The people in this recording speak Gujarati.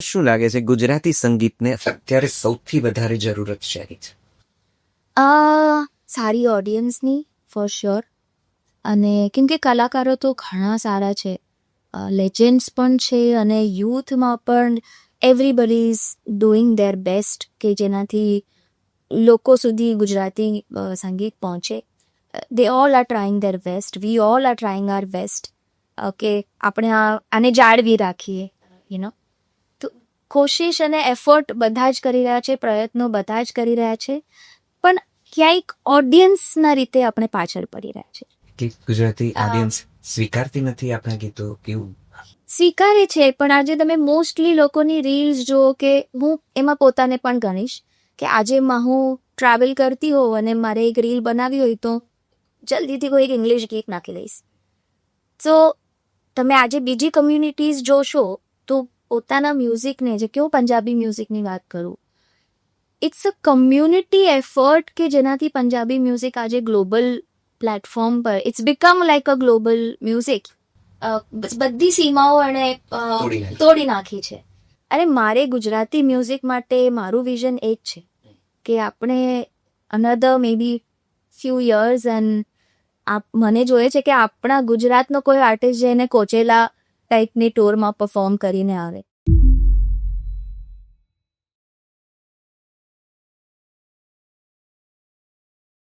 શું લાગે છે ગુજરાતી સંગીતને અત્યારે સૌથી વધારે જરૂરત શેની છે? સારી ઓડિયન્સની ફોર શ્યોર. અને કેમ કે કલાકારો તો ઘણા સારા છે, લેજેન્ડ્સ પણ છે, અને યુથમાં પણ everybody is doing their best કે જેનાથી લોકો સુધી ગુજરાતી સંગીત પહોંચે. They all are trying their best, we all are trying our best કે આપણે આને જાળવી રાખીએ યુ નો. તો કોશિશ અને એફર્ટ બધા જ કરી રહ્યા છે, પ્રયત્નો બધા જ કરી રહ્યા છે, પણ ક્યાંક ઓડિયન્સના રીતે આપણે પાછળ પડી રહ્યા છે. કે ગુજરાતી ઓડિયન્સ સ્વીકારતી નથી આપણા ગીતો? કેવું? સ્વીકારે છે, પણ આજે તમે મોસ્ટલી લોકોની રીલ્સ જુઓ, કે હું એમાં પોતાને પણ ગણીશ કે આજે હું ટ્રાવેલ કરતી હોઉં અને મારે એક રીલ બનાવી હોય તો જલ્દીથી કોઈ એક ઇંગ્લિશ ગીત નાખી દઈશ. તો તમે આજે બીજી કમ્યુનિટીઝ જોશો તો પોતાના મ્યુઝિકને, જે કેવું પંજાબી મ્યુઝિકની વાત કરું, ઇટ્સ અ કમ્યુનિટી એફર્ટ કે જેનાથી પંજાબી મ્યુઝિક આજે ગ્લોબલ પ્લેટફોર્મ પર it's become like a global music. બધી સીમાઓ એણે તોડી નાખી છે. અને મારે ગુજરાતી મ્યુઝિક માટે મારું વિઝન એ જ છે કે આપણે another may be few years and મને જોઈએ છે કે આપણા ગુજરાતનો કોઈ આર્ટિસ્ટ જઈને કોચેલા ટાઈપની ટૂરમાં પરફોર્મ કરીને આવે.